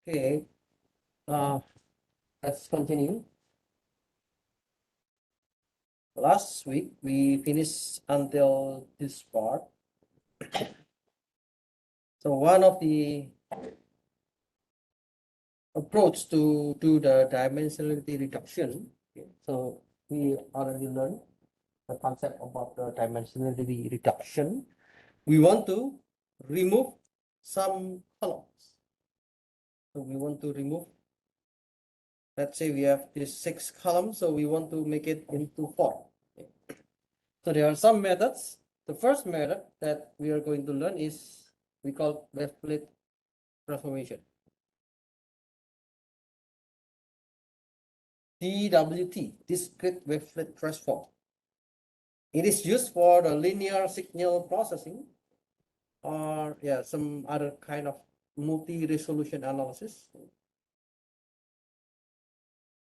Okay, uh, let's continue. Last week we finished until this part. So one of the approach to do the dimensionality reduction. Okay, so we already learned the concept about the dimensionality reduction. We want to remove some columns. So we want to remove, let's say we have this 6 columns, so we want to make it into 4. Okay. So there are some methods. The first method that we are going to learn is we call wavelet transformation. DWT, discrete wavelet transform. It is used for the linear signal processing or some other kind of multi-resolution analysis.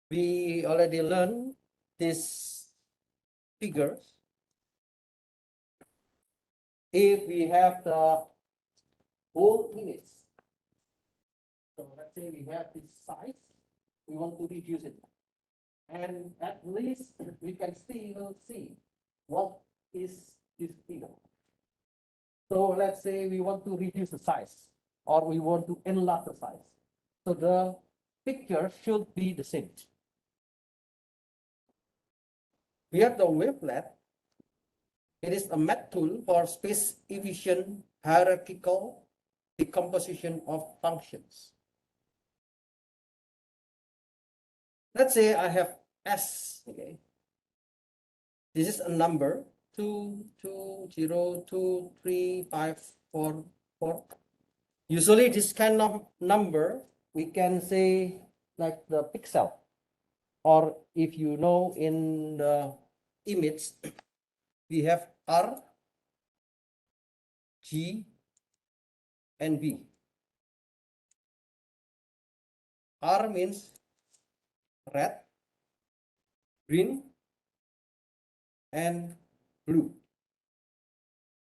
We already learned these figures. If we have the whole image, so let's say we have this size, we want to reduce it. And at least we can still see what is this figure. So let's say we want to reduce the size or we want to enlarge the size. So the picture should be the same. We have the wavelet. It is a math tool for space efficient hierarchical decomposition of functions. Let's say I have S, okay. This is a number 2, 2, 0, 2, 3, 5, 4, 4. Usually this kind of number, we can say like the pixel, or if you know in the image, we have R, G, and B. R means red, green, and blue.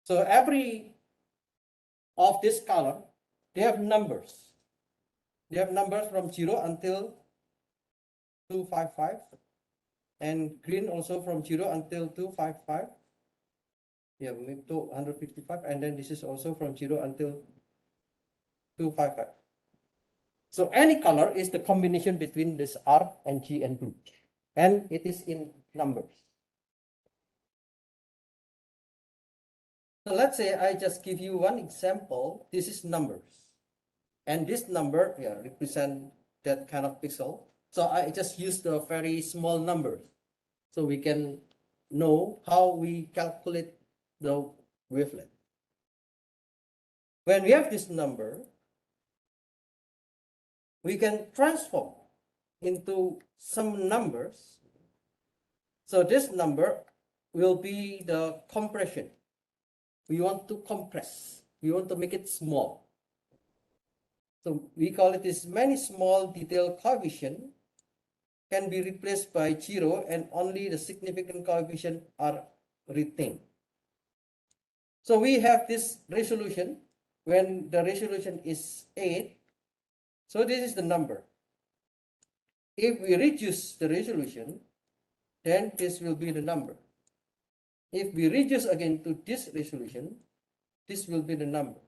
So every of this color, they have numbers. They have numbers from 0 until 255, and green also from 0 until 255. Yeah, maybe 255, and then this is also from 0 until 255. So any color is the combination between this R and G and blue, and it is in numbers. So let's say I just give you one example. This is numbers, and this number represent that kind of pixel. So I just use the very small numbers, so we can know how we calculate the wavelength. When we have this number, we can transform into some numbers. So this number will be the compression. We want to compress. We want to make it small. So we call it this many small detail coefficient can be replaced by 0 and only the significant coefficient are retained. So we have this resolution when the resolution is 8. So this is the number. If we reduce the resolution, then this will be the number. If we reduce again to this resolution, this will be the number.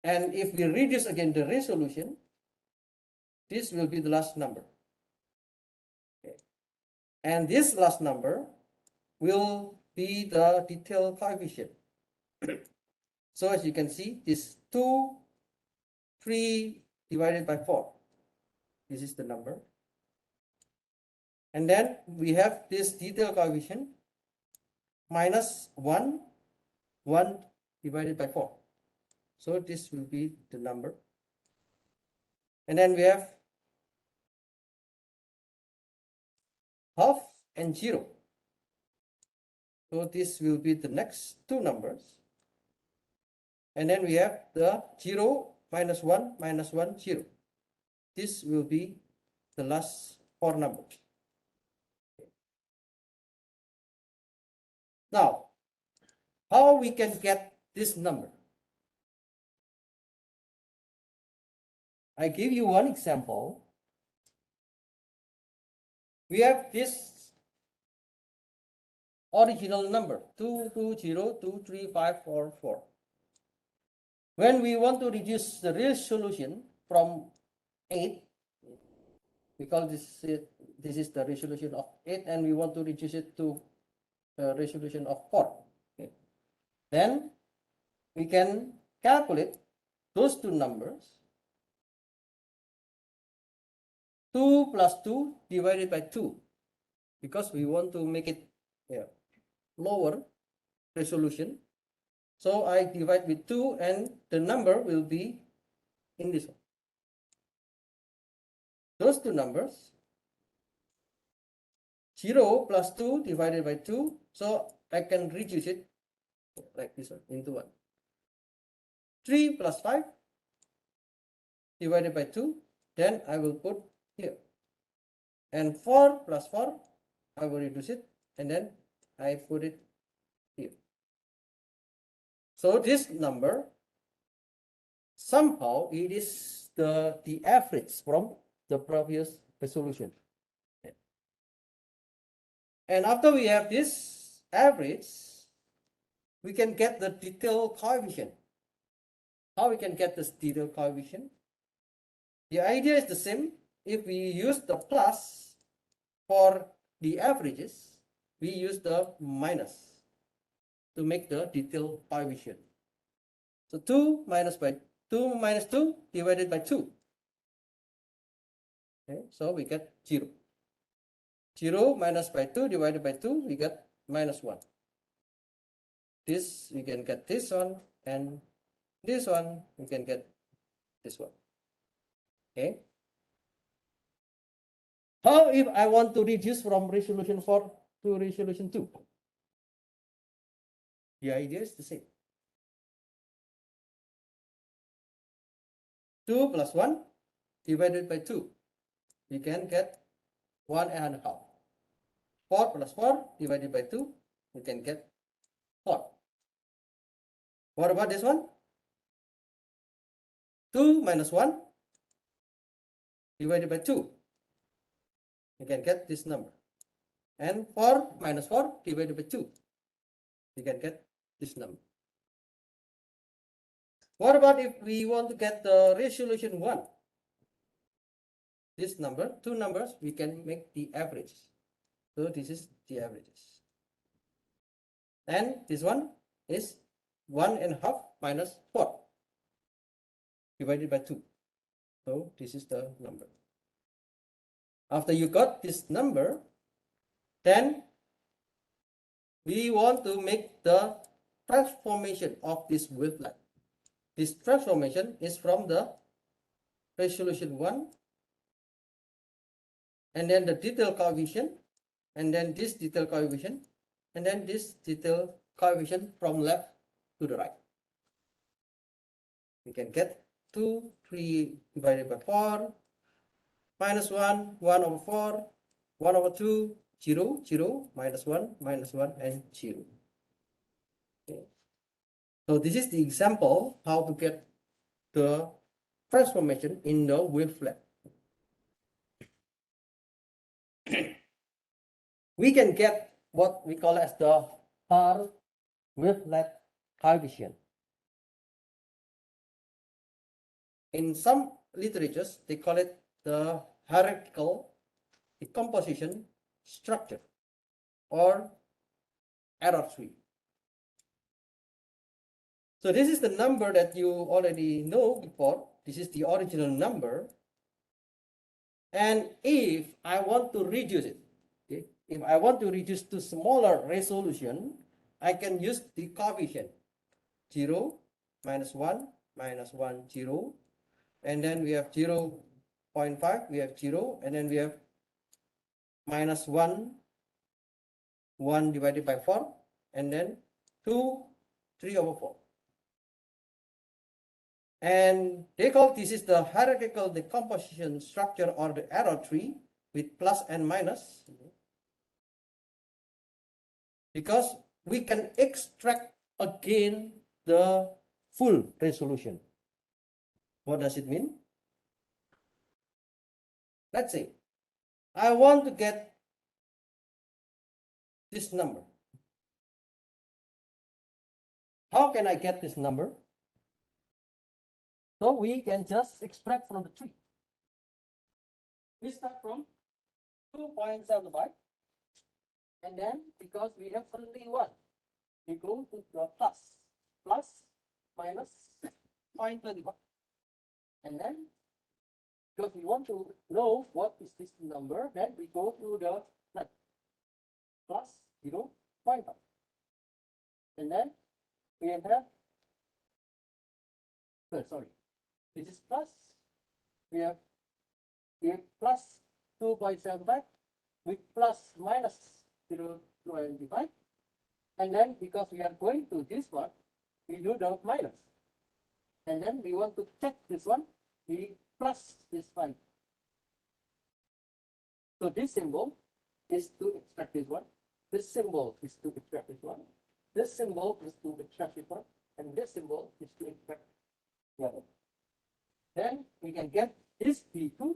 And if we reduce again the resolution, this will be the last number. Okay. And this last number will be the detail coefficient. So as you can see, this 2, 3 divided by 4. This is the number. And then we have this detail coefficient minus 1, 1 divided by 4. So this will be the number. And then we have half and 0. So this will be the next two numbers. And then we have the 0, minus 1, minus 1, 0. This will be the last four numbers. Now, how we can get this number? I give you one example. We have this original number 220235444. When we want to reduce the resolution from 8, we call this is the resolution of 8, and we want to reduce it to the resolution of 4. Okay. Then we can calculate those two numbers. 2 plus 2 divided by 2, because we want to make it lower resolution. So I divide with 2, and the number will be in this one. Those two numbers, 0 plus 2 divided by 2, so I can reduce it like this one into 1. 3 plus 5 divided by 2, then I will put here. And 4 plus 4, I will reduce it, and then I put it here. So this number, somehow it is the average from the previous resolution. And after we have this average, we can get the detail coefficient. How we can get this detail coefficient? The idea is the same. If we use the plus for the averages, we use the minus to make the detail coefficient. So 2 minus 2 divided by 2. Okay, so we get 0. 0 minus by 2 divided by 2, we get minus 1. This, we can get this one, and this one, we can get this one. Okay. How if I want to reduce from resolution 4 to resolution 2? The idea is the same. 2 plus 1 divided by 2, we can get 1.5. 4 plus 4 divided by 2, we can get 4. What about this one? 2 minus 1 divided by 2, we can get this number. And 4 minus 4 divided by 2, we can get this number. What about if we want to get the resolution 1? This number, two numbers, we can make the average. So this is the averages. And this one is 1.5 minus 4 divided by 2. So this is the number. After you got this number, then we want to make the transformation of this wavelet. This transformation is from the resolution 1, and then the detail coefficient, and then this detail coefficient, and then this detail coefficient from left to the right. We can get 2, 3 divided by 4, minus 1, 1 over 4, 1 over 2, 0, 0, minus 1, and 0. Okay. So this is the example how to get the transformation in the wavelet. We can get what we call as the Haar wavelet coefficient. In some literatures, they call it the hierarchical decomposition structure or error tree. So this is the number that you already know before. This is the original number. And if I want to reduce it, okay, if I want to reduce to smaller resolution, I can use the coefficient 0, minus 1, 0. And then we have 0.5, we have 0. And then we have minus 1, 1 divided by 4. And then 2, 3 over 4. And they call this is the hierarchical decomposition structure or the error tree with plus and minus, because we can extract again the full resolution. What does it mean? Let's say I want to get this number. How can I get this number? So we can just extract from the tree. We start from 2.75, and then because we have only one, we go to the plus minus 0.21, and then because we want to know what is this number, then we go to the plus 0.5, and then we have sorry, this is plus, we have plus 2.75 with plus minus 0.25, and then because we are going to this one, we do the minus, and then we want to check this one, we plus this one. So this symbol is to extract this one, this symbol is to extract this one, this symbol is to extract this one, and this symbol is to extract the other. Then we can get this P2.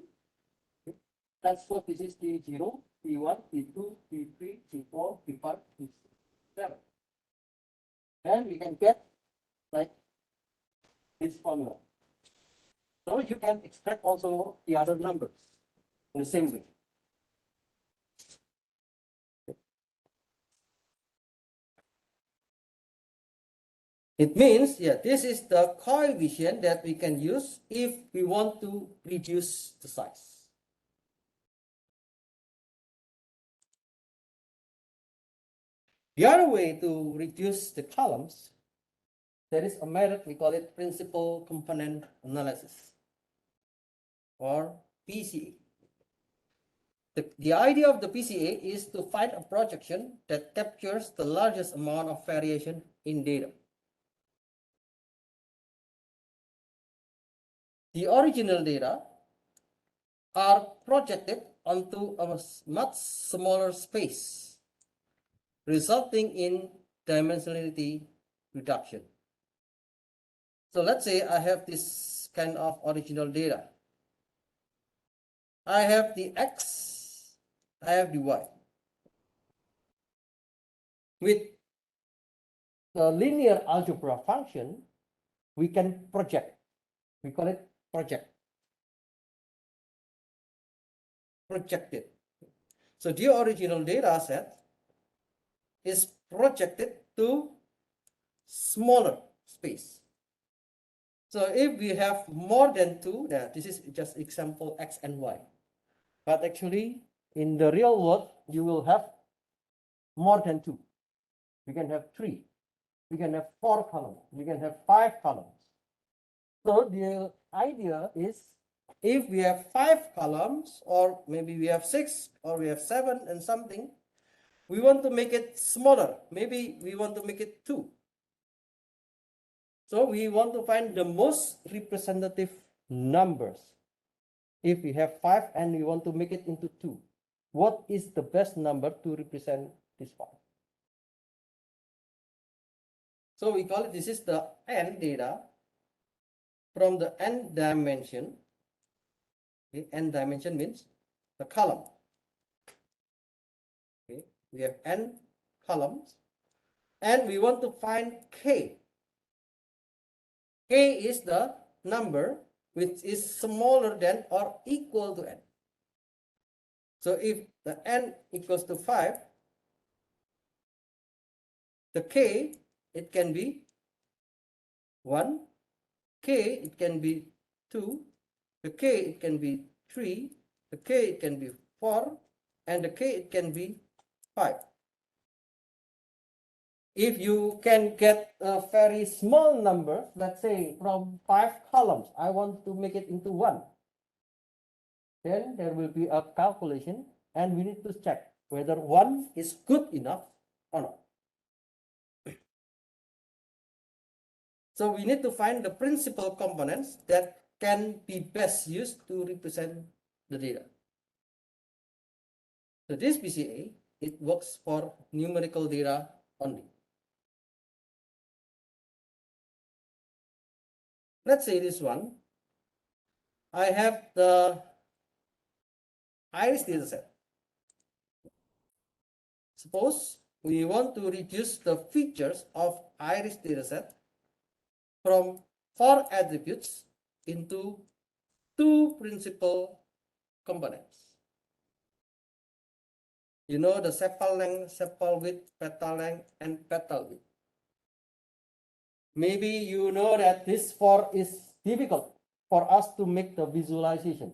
Transpose this is P0, P1, P2, P3, P4, P5, P7. Then we can get like this formula. So you can extract also the other numbers in the same way. It means, yeah, this is the coefficient that we can use if we want to reduce the size. The other way to reduce the columns, there is a method, we call it principal component analysis, or PCA. The idea of the PCA is to find a projection that captures the largest amount of variation in data. The original data are projected onto a much smaller space, resulting in dimensionality reduction. So let's say I have this kind of original data. I have the X, I have the Y. With the linear algebra function, we can project. We call it project. Projected. So the original data set is projected to smaller space. So if we have more than two, this is just example X and Y. But actually, in the real world, you will have more than two. We can have three. We can have 4 columns. We can have 5 columns. So the idea is, if we have 5 columns, or maybe we have 6, or we have 7 and something, we want to make it smaller. Maybe we want to make it 2. So we want to find the most representative numbers. If we have 5 and we want to make it into 2, what is the best number to represent this 5? So we call it, this is the n data from the n dimension. Okay, n dimension means the column. Okay, we have n columns, and we want to find k. K is the number which is smaller than or equal to n. So if the n equals to 5, the k, it can be 1, k, it can be 2, the k, it can be 3, the k, it can be 4, and the k, it can be 5. If you can get a very small number, let's say from 5 columns, I want to make it into 1, then there will be a calculation, and we need to check whether 1 is good enough or not. So we need to find the principal components that can be best used to represent the data. So this PCA, it works for numerical data only. Let's say this one, I have the iris dataset. Suppose we want to reduce the features of iris dataset from 4 attributes into 2 principal components. You know the sepal length, sepal width, petal length, and petal width. Maybe you know that this 4 is difficult for us to make the visualization.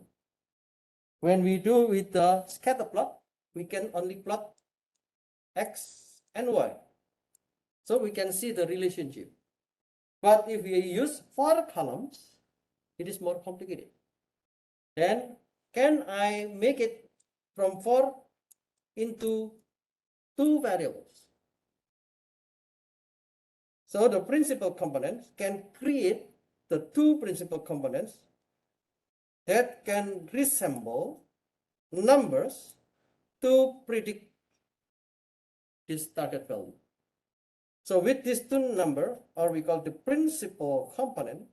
When we do with the scatter plot, we can only plot X and Y. So we can see the relationship. But if we use 4 columns, it is more complicated. Then can I make it from 4 into 2 variables? So the principal components can create the 2 principal components that can resemble numbers to predict this target value. So with this 2 number, or we call the principal component,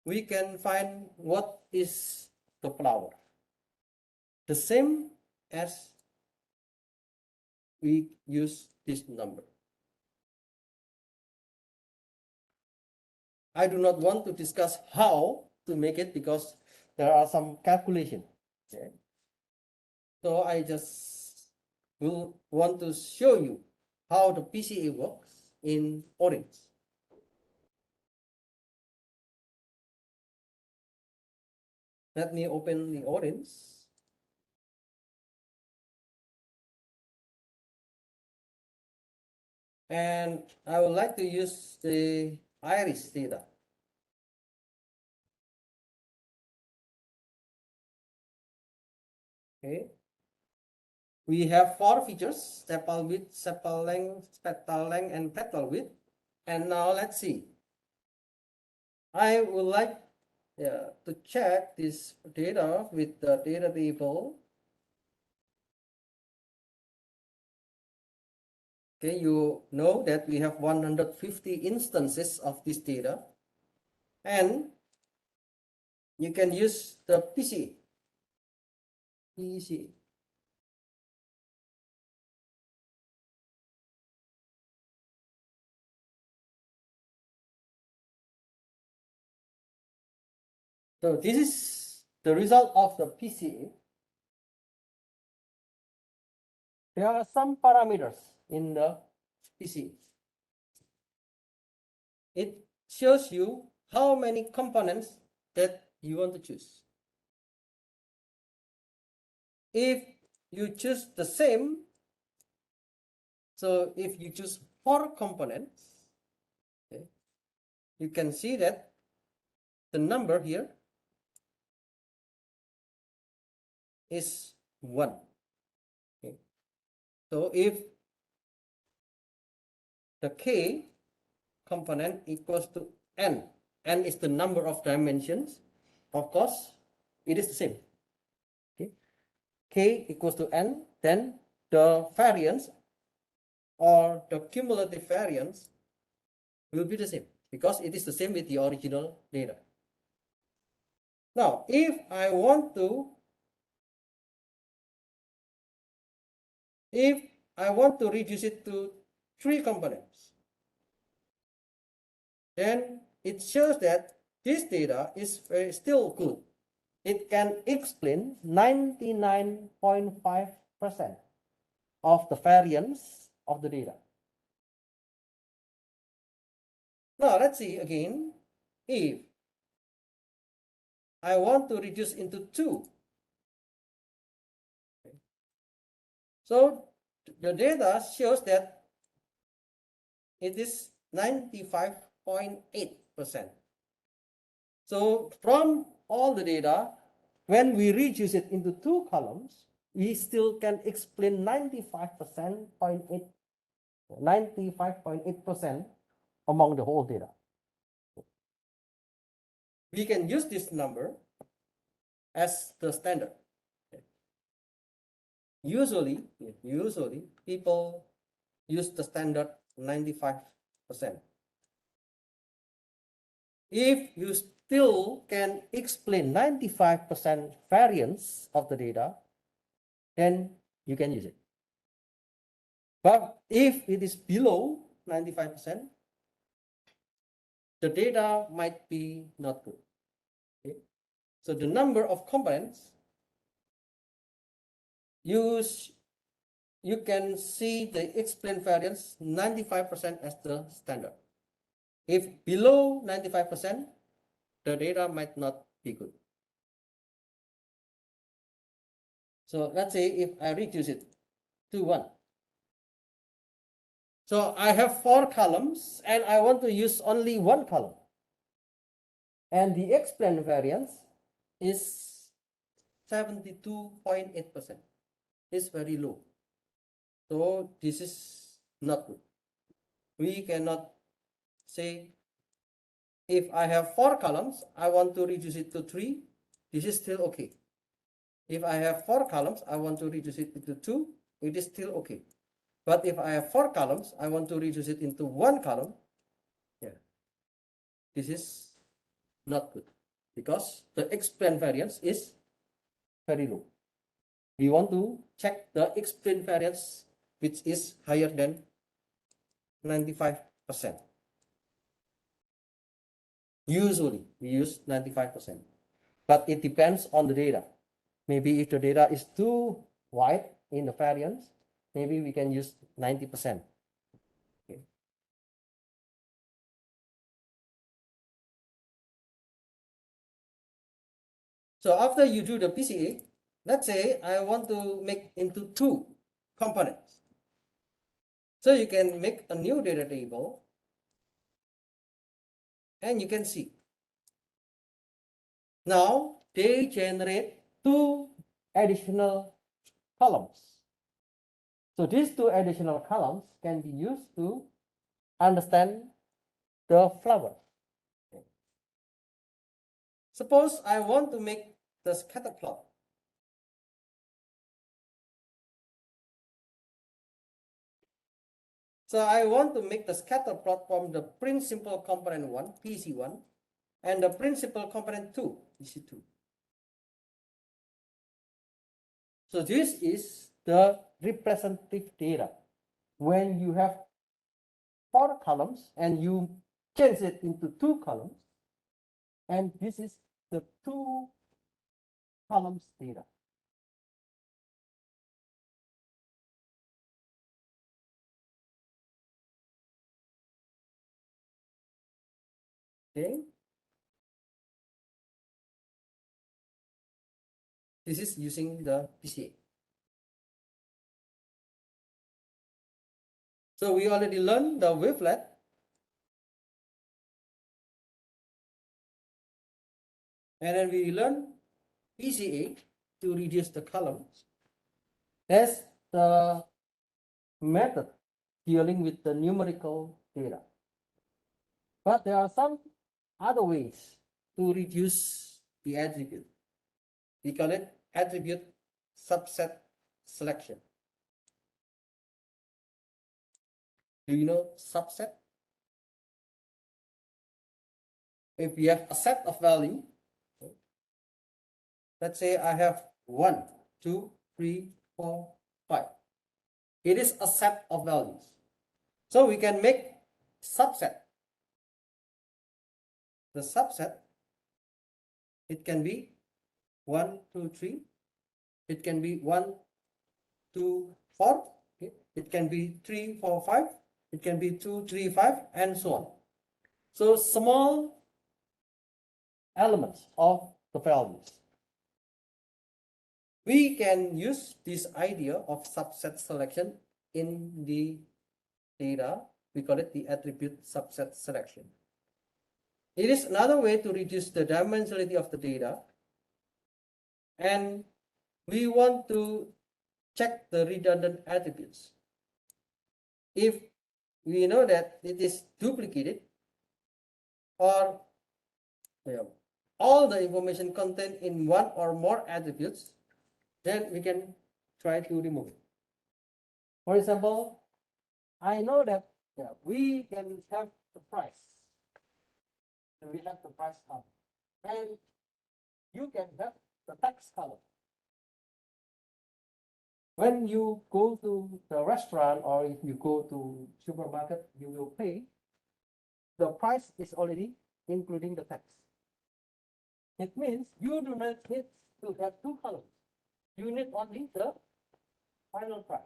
we can find what is the flower. The same as we use this number. I do not want to discuss how to make it because there are some calculation. Okay? So I just will want to show you how the PCA works in orange. Let me open the orange. And I would like to use the iris data. Okay. We have 4 features: sepal width, sepal length, petal length, and petal width. And now let's see. I would like to check this data with the data table. Okay, you know that we have 150 instances of this data, and you can use the PCA. So this is the result of the PCA. There are some parameters in the PCA. It shows you how many components that you want to choose. If you choose the same, so if you choose 4 components, okay, you can see that the number here is 1. Okay. So if the K component equals to N is the number of dimensions, of course, it is the same. Okay. K equals to N, then the variance or the cumulative variance will be the same because it is the same with the original data. Now, if I want to reduce it to 3 components, then it shows that this data is still good. It can explain 99.5% of the variance of the data. Now let's see again, if I want to reduce into 2. So the data shows that it is 95.8%. So from all the data, when we reduce it into 2 columns, we still can explain 95.8% among the whole data. We can use this number as the standard. Usually people use the standard 95%. If you still can explain 95% variance of the data, then you can use it. But if it is below 95%, the data might be not good. Okay? So the number of components, you can see the explained variance 95% as the standard. If below 95%, the data might not be good. So let's say if I reduce it to 1. So I have 4 columns and I want to use only 1 column. And the explained variance is 72.8%. It's very low. So this is not good. We cannot say if I have 4 columns, I want to reduce it to 3. This is still okay. If I have 4 columns, I want to reduce it to 2. It is still okay. But if I have 4 columns, I want to reduce it into 1 column. Yeah, this is not good because the explained variance is very low. We want to check the explained variance which is higher than 95%. Usually we use 95%, but it depends on the data. Maybe if the data is too wide in the variance, maybe we can use 90%. Okay. So after you do the PCA, let's say I want to make into 2 components. So you can make a new data table and you can see. Now they generate 2 additional columns. So these 2 additional columns can be used to understand the flower. Okay. Suppose I want to make the scatter plot. So I want to make the scatter plot from the principal component 1, PC1, and the principal component 2, PC2. So this is the representative data. When you have 4 columns and you change it into 2 columns, and this is the 2 columns data. Okay. This is using the PCA. So we already learned the wavelet. And then we learn PCA to reduce the columns. That's the method dealing with the numerical data. But there are some other ways to reduce the attribute. We call it attribute subset selection. Do you know subset? If we have a set of value, let's say I have 1, 2, 3, 4, 5. It is a set of values. So we can make subset. The subset, it can be 1, 2, 3. It can be 1, 2, 4. Okay. It can be 3, 4, 5. It can be 2, 3, 5, and so on. So small elements of the values. We can use this idea of subset selection in the data. We call it the attribute subset selection. It is another way to reduce the dimensionality of the data. And we want to check the redundant attributes. If we know that it is duplicated or all the information contained in one or more attributes, then we can try to remove it. For example, I know that we can have the price. So we have the price column. And you can have the text column. When you go to the restaurant or if you go to supermarket, you will pay. The price is already including the tax. It means you do not need to have two columns. You need only the final price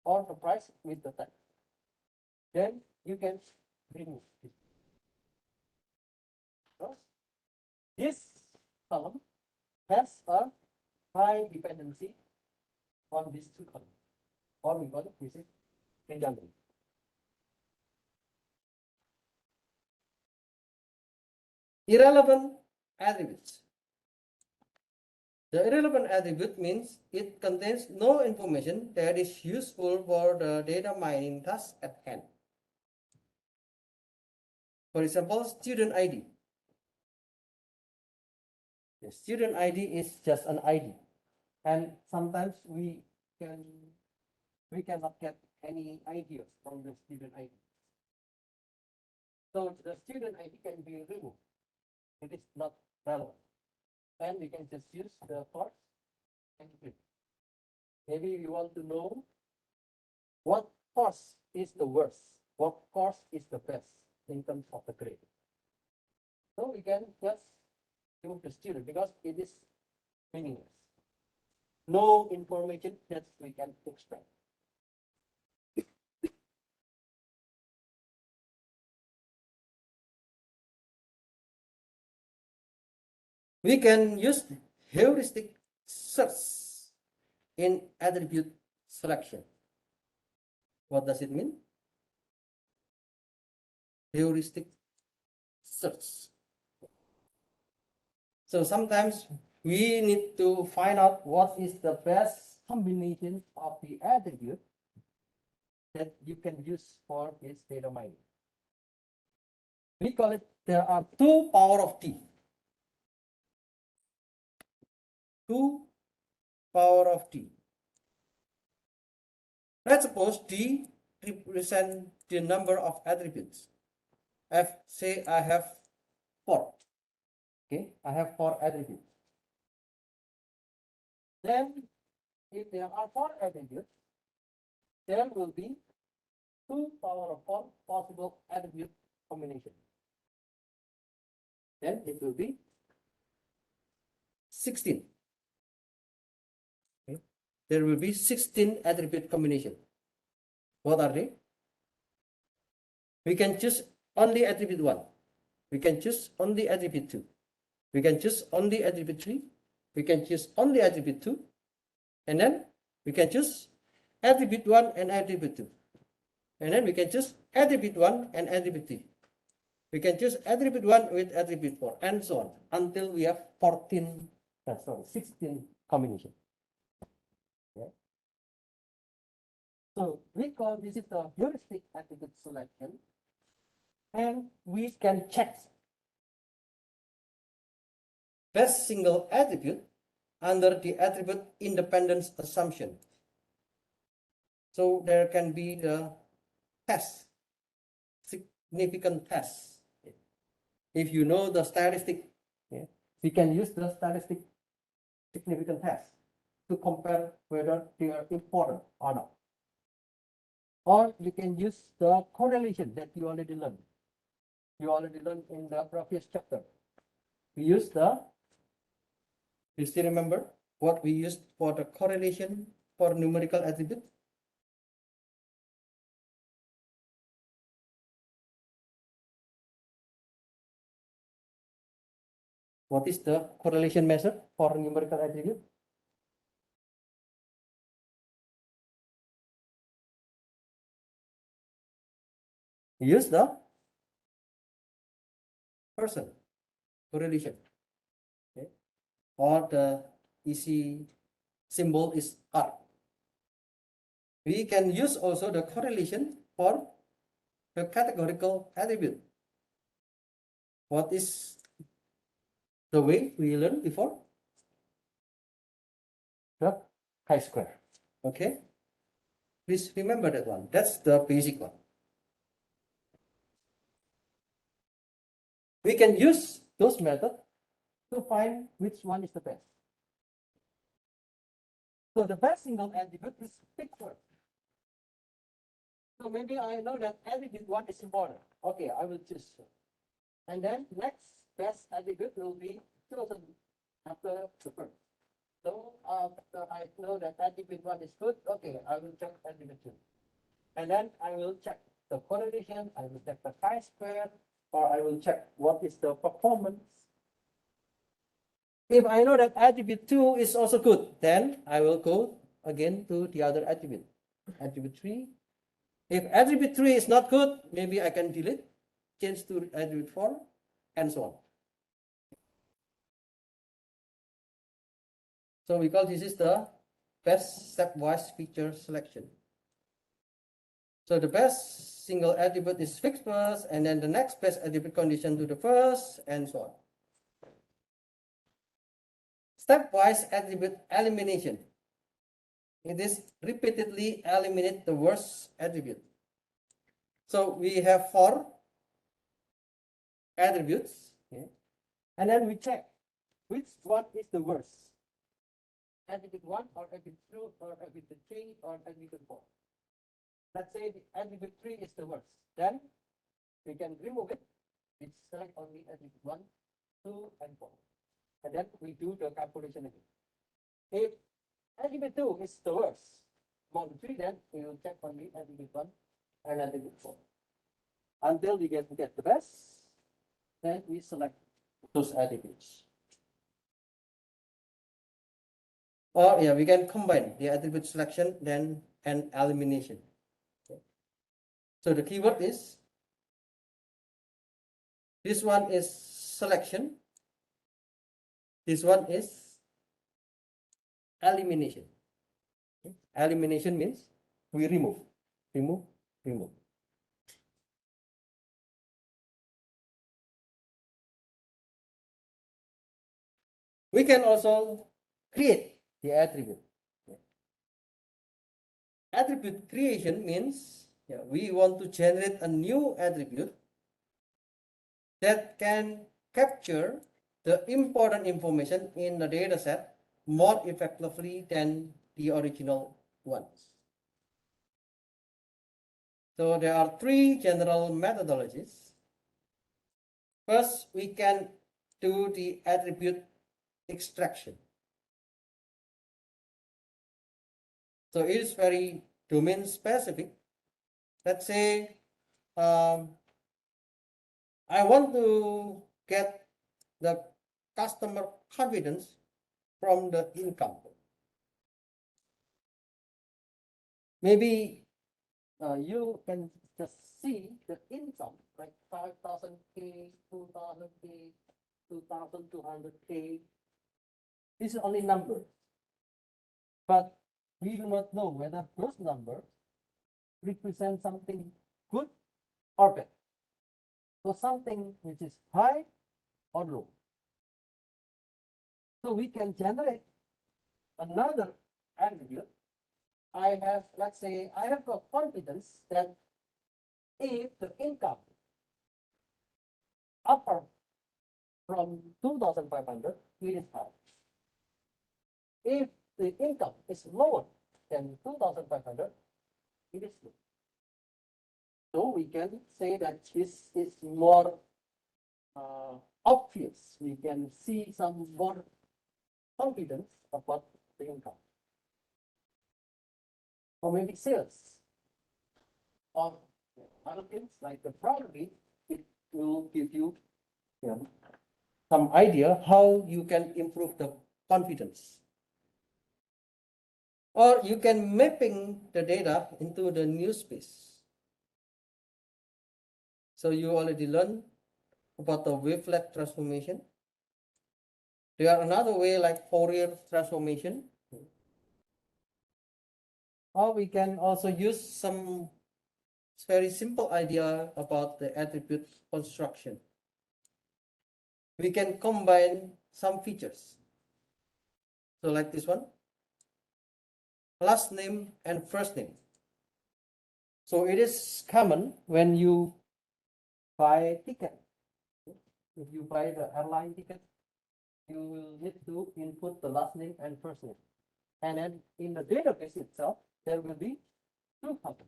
or the price with the tax. Then you can remove it. So this column has a high dependency on these two columns, or we call it this is redundant. Irrelevant attributes. The irrelevant attribute means it contains no information that is useful for the data mining task at hand. For example, student ID. The student ID is just an ID, and sometimes we cannot get any ideas from the student ID. So the student ID can be removed. It is not relevant, and we can just use the course and grade. Maybe we want to know what course is the worst, what course is the best in terms of the grade. So we can just remove the student because it is meaningless. No information that we can extract. We can use heuristic search in attribute selection. What does it mean? Heuristic search. So sometimes we need to find out what is the best combination of the attribute that you can use for this data mining. We call it, there are two power of t. 2 power of t. Let's suppose t represent the number of attributes. Say I have 4. Okay, I have 4 attributes. Then if there are 4 attributes, there will be 2 power of 4 possible attribute combinations. Then it will be 16. Okay. There will be 16 attribute combinations. What are they? We can choose only attribute 1. We can choose only attribute 2. We can choose only attribute 3. We can choose only attribute 2. And then we can choose attribute 1 and attribute 2. And then we can choose attribute 1 and attribute 3. We can choose attribute 1 with attribute 4 and so on until we have 16 combinations. Okay. So we call this is the heuristic attribute selection, and we can check best single attribute under the attribute independence assumption. So there can be the test, significant test. If you know the statistic, we can use the statistic significant test to compare whether they are important or not. Or you can use the correlation that you already learned. You already learned in the previous chapter. We use you still remember what we used for the correlation for numerical attribute? What is the correlation method for numerical attribute? Use the person correlation. Okay. Or the easy symbol is R. We can use also the correlation for the categorical attribute. What is the way we learned before? The chi-square. Okay. Please remember that one. That's the basic one. We can use those methods to find which one is the best. So the best single attribute is pick first. So maybe I know that attribute one is important. Okay, I will choose. And then next best attribute will be chosen after the first. So after I know that attribute one is good, okay, I will check attribute two. And then I will check the correlation, I will check the chi-square, or I will check what is the performance. If I know that attribute 2 is also good, then I will go again to the other attribute, attribute 3. If attribute 3 is not good, maybe I can delete, change to attribute 4, and so on. So we call this is the best stepwise feature selection. So the best single attribute is fixed first, and then the next best attribute condition to the first, and so on. Stepwise attribute elimination. It is repeatedly eliminate the worst attribute. So we have 4 attributes, okay? And then we check which one is the worst. Attribute 1 or attribute 2 or attribute 3 or attribute 4. Let's say the attribute 3 is the worst. Then we can remove it. We select only attribute 1, 2, and 4. And then we do the calculation again. If attribute 2 is the worst among the 3, then we will check only attribute 1 and attribute 4. Until we get the best, then we select those attributes. Or yeah, we can combine the attribute selection then and elimination. Okay. So the keyword is, this one is selection, this one is elimination. Okay. Elimination means we remove. We can also create the attribute. Attribute creation means we want to generate a new attribute that can capture the important information in the data set more effectively than the original ones. So there are 3 general methodologies. First, we can do the attribute extraction. So it is very domain specific. Let's say I want to get the customer confidence from the income. Maybe you can just see the income, like 5,000K, 2,000K, 2,200K. This is only number. But we do not know whether those numbers represent something good or bad. So something which is high or low. So we can generate another attribute. I have, let's say, I have a confidence that if the income upper from 2,500, it is high. If the income is lower than 2,500, it is low. So we can say that this is more obvious. We can see some more confidence about the income. Or maybe sales. Or other things like the property, it will give you, some idea how you can improve the confidence. Or you can mapping the data into the new space. So you already learned about the wavelet transformation. There are another way like Fourier transformation. Or we can also use some very simple idea about the attribute construction. We can combine some features. So like this one, last name and first name. So it is common when you buy ticket. If you buy the airline ticket, you will need to input the last name and first name. And then in the database itself, there will be 2 columns.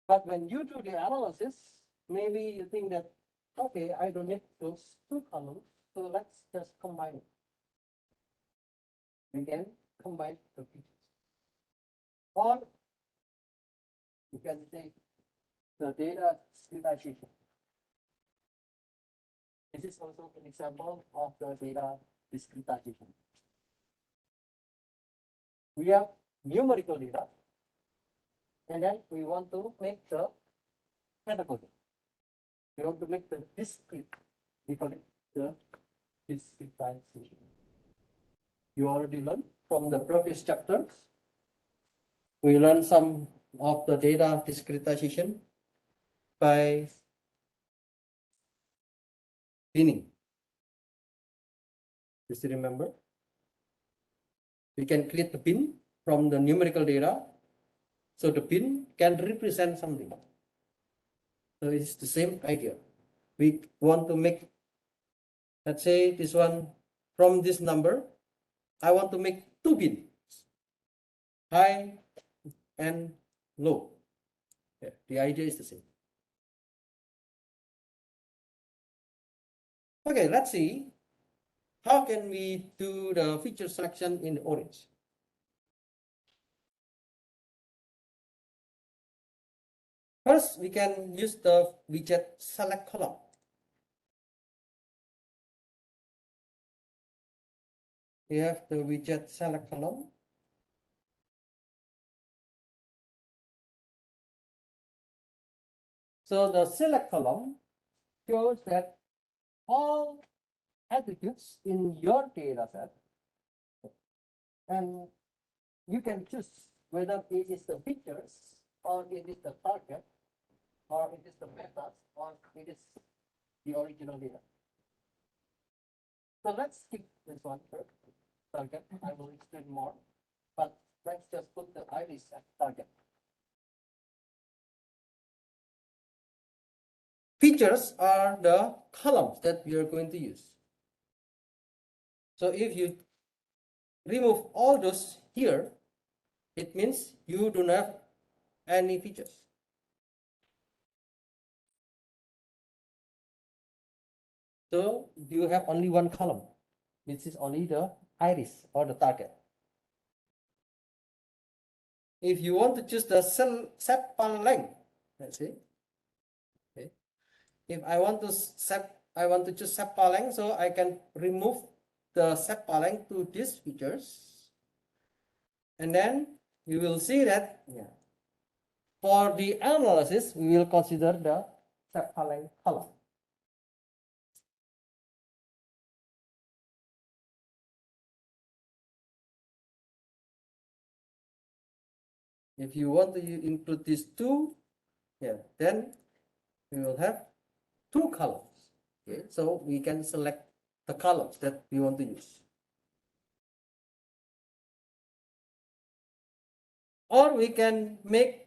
But when you do the analysis, maybe you think that, okay, I don't need those 2 columns, so let's just combine it. We can combine the features. Or you can take the data discretization. This is also an example of the data discretization. We have numerical data, and then we want to make the category. We want to make the discrete. We call it the discretization. You already learned from the previous chapters. We learned some of the data discretization by binning. Just remember, we can create the bin from the numerical data, so the bin can represent something. So it's the same idea. We want to make, let's say this one, from this number, I want to make 2 bins, high and low. Yeah, the idea is the same. Okay, let's see how can we do the feature selection in orange. First, we can use the widget select column. We have the widget select column. So the select column shows that all attributes in your data set, and you can choose whether it is the features, or it is the target, or it is the methods, or it is the original data. So let's skip this one first. Target, I will explain more, but let's just put the iris as target. Features are the columns that we are going to use. So if you remove all those here, it means you don't have any features. So you have only one column, which is only the iris or the target. If you want to choose the sepal length, let's see. Okay. If I want to choose sepal length, so I can remove the sepal length to these features, and then you will see that for the analysis we will consider the sepal length column. If you want to include these 2, then we will have 2 columns. Okay, so we can select the columns that we want to use. Or we can make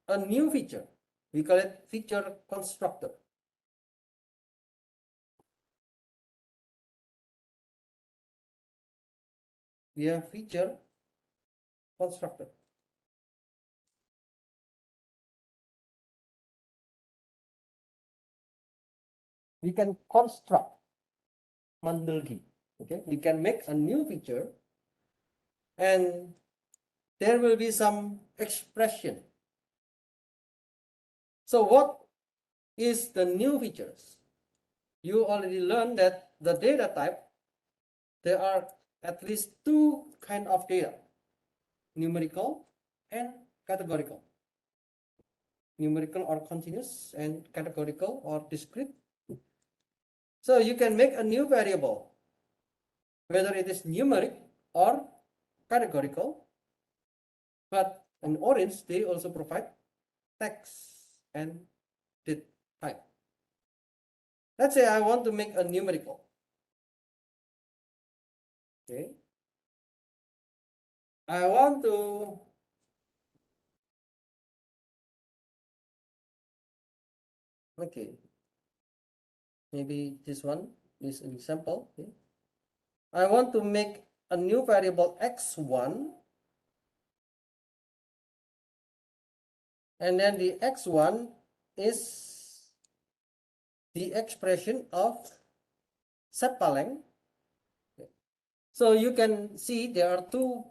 a new feature. We call it feature constructor. We have feature constructor. We can construct mandalgi. Okay, we can make a new feature, and there will be some expression. So what is the new features? You already learned that the data type, there are at least 2 kinds of data, numerical and categorical. Numerical or continuous, and categorical or discrete. So you can make a new variable, whether it is numeric or categorical, but in orange they also provide text and date type. Let's say I want to make a numerical. Okay. I want to maybe this one is an example. Okay. I want to make a new variable x1, and then the x1 is the expression of sepal. So you can see there are two,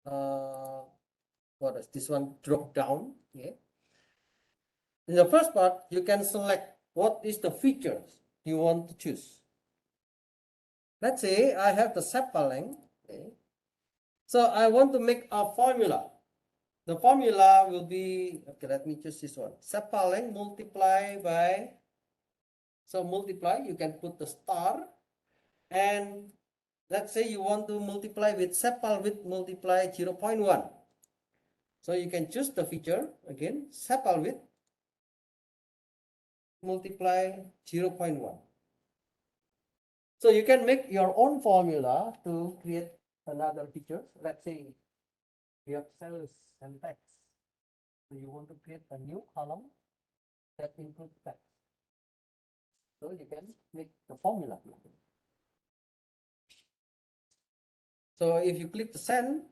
what is this one, drop down. Okay. In the first part, you can select what is the features you want to choose. Let's say I have the sepal length. Okay. So I want to make a formula. The formula will be, okay, let me choose this one. Sepal length multiply by, so multiply, you can put the star, and let's say you want to multiply with sepal width multiply 0.1. So you can choose the feature again, sepal width multiply 0.1. So you can make your own formula to create another feature. Let's say you have cells and text. So you want to create a new column that includes text. So you can make the formula. So if you click the send,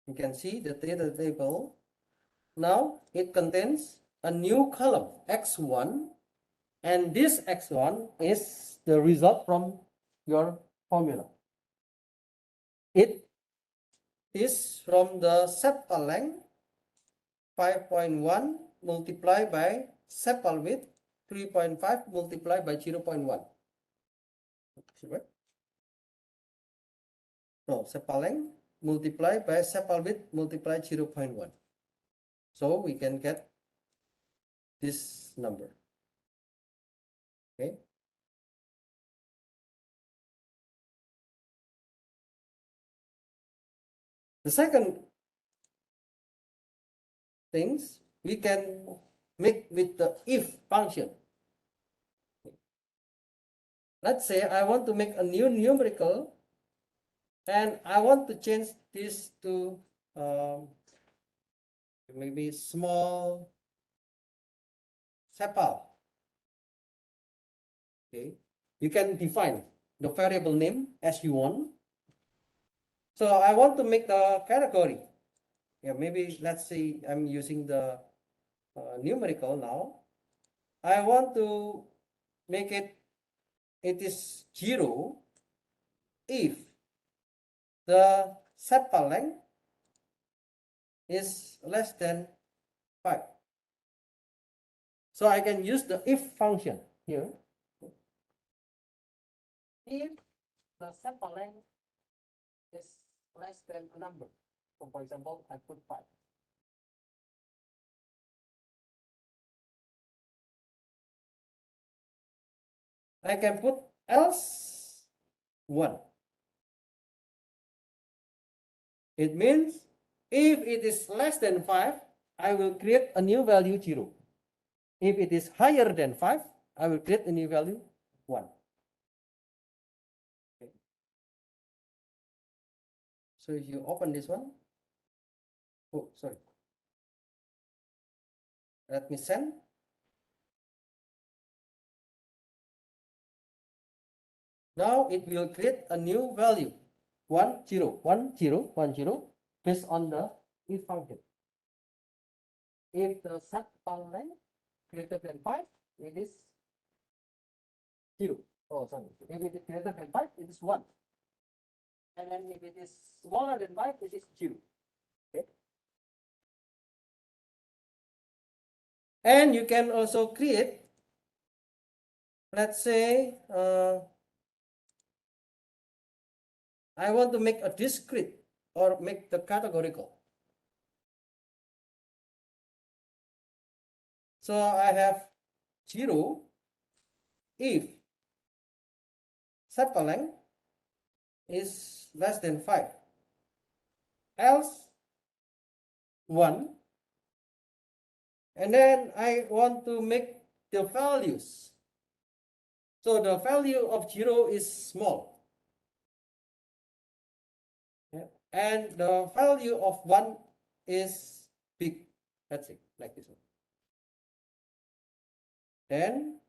you can see the data table. Now it contains a new column x1, and this x1 is the result from your formula. It is from the sepal length 5.1 multiplied by sepal width 3.5 multiplied by 0.1. No, sepal length multiplied by sepal width multiplied 0.1. So we can get this number. Okay. The second things we can make with the if function. Let's say I want to make a new numerical and I want to change this to maybe small sepal. Okay, you can define the variable name as you want. So I want to make the category. Yeah, maybe let's say I'm using the numerical now. I want to make it is 0 if the sepal length is less than 5. So I can use the if function here. If the sepal length is less than a number, so for example, I put 5. I can put else 1. It means if it is less than 5, I will create a new value 0. If it is higher than 5, I will create a new value 1. Okay. So if you open this one, oh, sorry. Let me send. Now it will create a new value 1 0 1 0 1 0 based on the if function. If the sepal length greater than 5, it is 0. Oh, sorry. If it is greater than 5, it is 1. And then if it is smaller than 5, it is 0. Okay. And you can also create, let's say, I want to make a discrete or make the categorical. So I have 0 if sepal length is less than 5. Else 1. And then I want to make the values. So the value of 0 is small. Yeah. And the value of 1 is big. That's it, like this one. then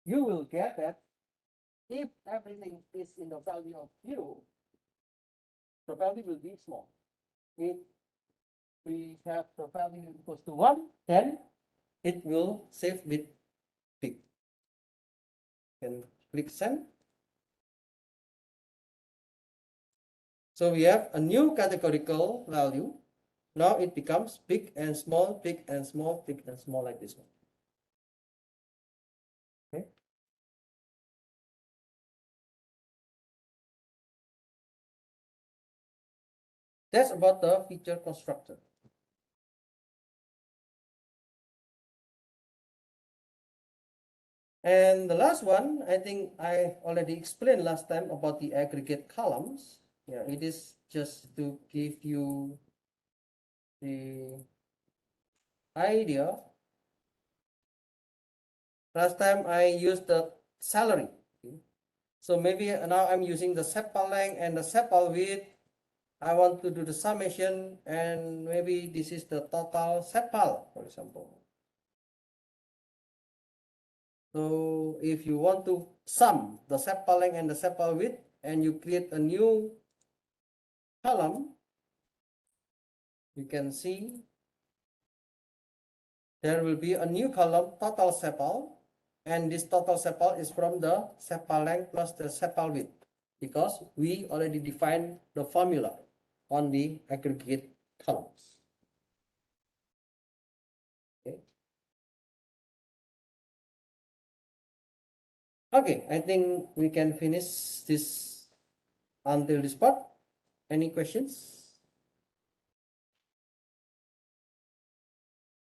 you will get that if everything is in the value of 0, the value will be small. If we have the value equals to 1, then it will save with big. And click send. So we have a new categorical value. Now it becomes big and small, big and small, big and small, like this one. Okay. That's about the feature constructor. And the last one, I think I already explained last time about the aggregate columns. Yeah, it is just to give you the idea. Last time I used the salary. Okay. So maybe now I'm using the sepal length and the sepal width. I want to do the summation, and maybe this is the total sepal, for example. So if you want to sum the sepal length and the sepal width, and you create a new column, you can see there will be a new column, total sepal, and this total sepal is from the sepal length plus the sepal width, because we already defined the formula on the aggregate columns. Okay. Okay, I think we can finish this until this part. Any questions?